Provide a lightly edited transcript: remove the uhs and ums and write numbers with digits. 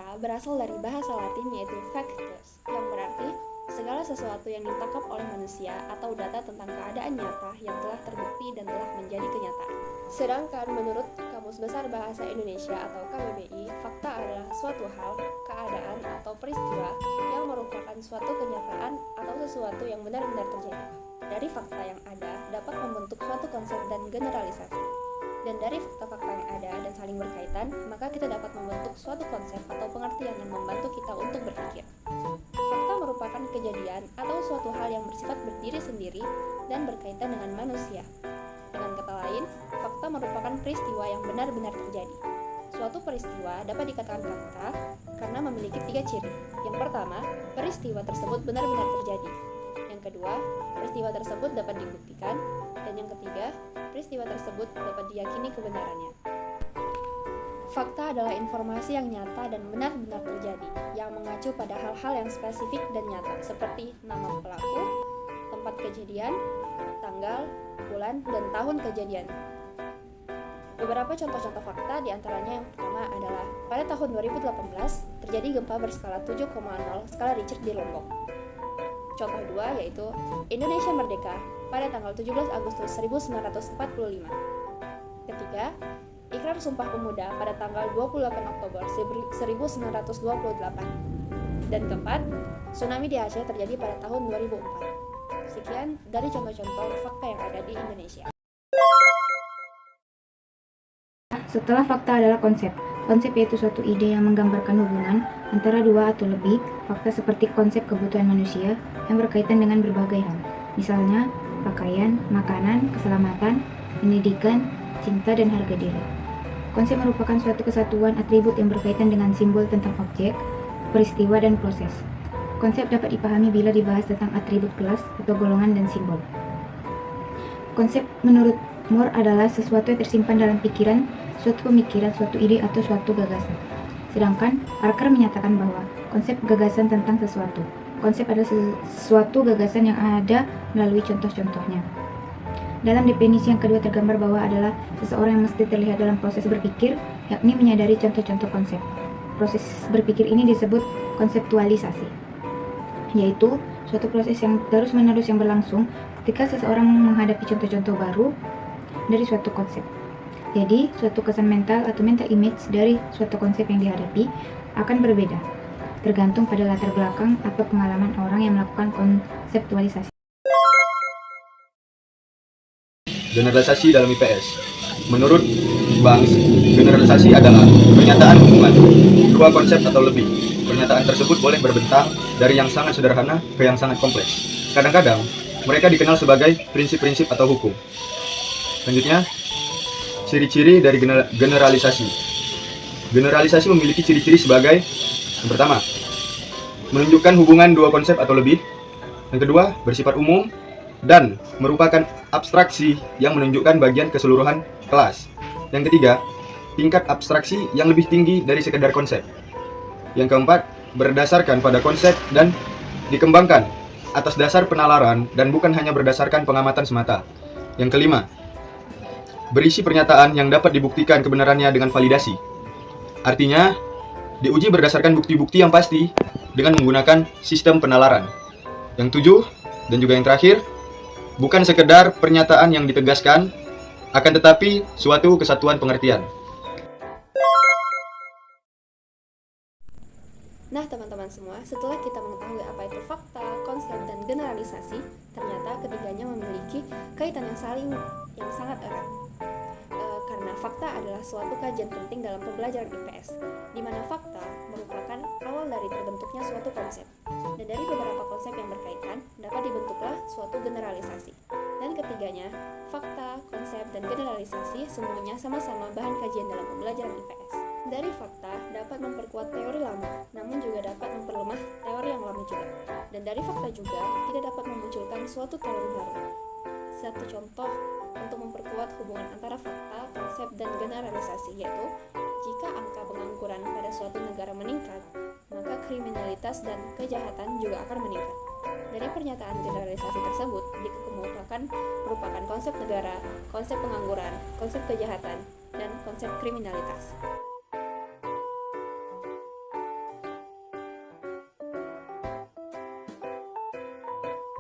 Fakta berasal dari bahasa Latin yaitu factus, yang berarti segala sesuatu yang ditangkap oleh manusia atau data tentang keadaan nyata yang telah terbukti dan telah menjadi kenyataan. Sedangkan menurut Kamus Besar Bahasa Indonesia atau KBBI, fakta adalah suatu hal, keadaan, atau peristiwa yang merupakan suatu kenyataan atau sesuatu yang benar-benar terjadi. Dari fakta yang ada dapat membentuk suatu konsep dan generalisasi. Dan dari fakta-fakta yang ada dan saling berkaitan, maka kita dapat membentuk suatu konsep atau pengertian yang membantu kita untuk berpikir. Fakta merupakan kejadian atau suatu hal yang bersifat berdiri sendiri dan berkaitan dengan manusia. Dengan kata lain, fakta merupakan peristiwa yang benar-benar terjadi. Suatu peristiwa dapat dikatakan fakta karena memiliki 3 ciri. Yang pertama, peristiwa tersebut benar-benar terjadi. Yang kedua, peristiwa tersebut dapat dibuktikan. Dan yang ketiga, peristiwa tersebut dapat diyakini kebenarannya. Fakta adalah informasi yang nyata dan benar-benar terjadi, yang mengacu pada hal-hal yang spesifik dan nyata, seperti nama pelaku, tempat kejadian, tanggal, bulan, dan tahun kejadian. Beberapa contoh-contoh fakta diantaranya yang pertama adalah pada tahun 2018 terjadi gempa berskala 7,0 skala Richter di Lombok. Contoh kedua yaitu Indonesia merdeka pada tanggal 17 Agustus 1945. Ketiga, Ikrar Sumpah Pemuda pada tanggal 28 Oktober 1928. Dan keempat, tsunami di Aceh terjadi pada tahun 2004. Sekian dari contoh-contoh fakta yang ada di Indonesia. Setelah fakta adalah konsep. Konsep yaitu suatu ide yang menggambarkan hubungan antara dua atau lebih fakta seperti konsep kebutuhan manusia yang berkaitan dengan berbagai hal. Misalnya, pakaian, makanan, keselamatan, pendidikan, cinta, dan harga diri. Konsep merupakan suatu kesatuan atribut yang berkaitan dengan simbol tentang objek, peristiwa, dan proses. Konsep dapat dipahami bila dibahas tentang atribut kelas atau golongan dan simbol. Konsep menurut Moore adalah sesuatu yang tersimpan dalam pikiran, suatu pemikiran, suatu ide, atau suatu gagasan. Sedangkan Parker menyatakan bahwa konsep gagasan tentang sesuatu. Konsep adalah sesuatu gagasan yang ada melalui contoh-contohnya. Dalam definisi yang kedua tergambar bahwa adalah seseorang yang mesti terlihat dalam proses berpikir, yakni menyadari contoh-contoh konsep. Proses berpikir ini disebut konseptualisasi, yaitu suatu proses yang terus-menerus yang berlangsung ketika seseorang menghadapi contoh-contoh baru dari suatu konsep. Jadi, suatu kesan mental atau mental image dari suatu konsep yang dihadapi akan berbeda, tergantung pada latar belakang atau pengalaman orang yang melakukan konseptualisasi. Generalisasi dalam IPS. Menurut Banks, generalisasi adalah pernyataan hubungan dua konsep atau lebih. Pernyataan tersebut boleh berbentang dari yang sangat sederhana ke yang sangat kompleks. Kadang-kadang, mereka dikenal sebagai prinsip-prinsip atau hukum. Selanjutnya, ciri-ciri dari generalisasi. Generalisasi memiliki ciri-ciri sebagai yang pertama, menunjukkan hubungan dua konsep atau lebih. Yang kedua, bersifat umum dan merupakan abstraksi yang menunjukkan bagian keseluruhan kelas. Yang ketiga, tingkat abstraksi yang lebih tinggi dari sekedar konsep. Yang keempat, berdasarkan pada konsep dan dikembangkan atas dasar penalaran dan bukan hanya berdasarkan pengamatan semata. Yang kelima, berisi pernyataan yang dapat dibuktikan kebenarannya dengan validasi. Artinya, diuji berdasarkan bukti-bukti yang pasti dengan menggunakan sistem penalaran. Yang tujuh, dan juga yang terakhir, bukan sekedar pernyataan yang ditegaskan, akan tetapi suatu kesatuan pengertian. Nah teman-teman semua, setelah kita mengetahui apa itu fakta, konsep, dan generalisasi, ternyata ketiganya memiliki kaitan yang sangat erat. Karena fakta adalah suatu kajian penting dalam pembelajaran IPS, di mana fakta merupakan awal dari terbentuknya suatu konsep. Dan dari beberapa konsep yang berkaitan, dapat dibentuklah suatu generalisasi. Dan ketiganya, fakta, konsep, dan generalisasi semuanya sama-sama bahan kajian dalam pembelajaran IPS. Dari fakta dapat memperkuat teori lama, namun juga dapat memperlemah teori yang lama juga. Dan dari fakta juga tidak dapat memunculkan suatu teori baru. Satu contoh untuk memperkuat hubungan antara fakta, konsep, dan generalisasi yaitu jika angka pengangguran pada suatu negara meningkat, maka kriminalitas dan kejahatan juga akan meningkat. Dari pernyataan generalisasi tersebut dikemukakan merupakan konsep negara, konsep pengangguran, konsep kejahatan, dan konsep kriminalitas.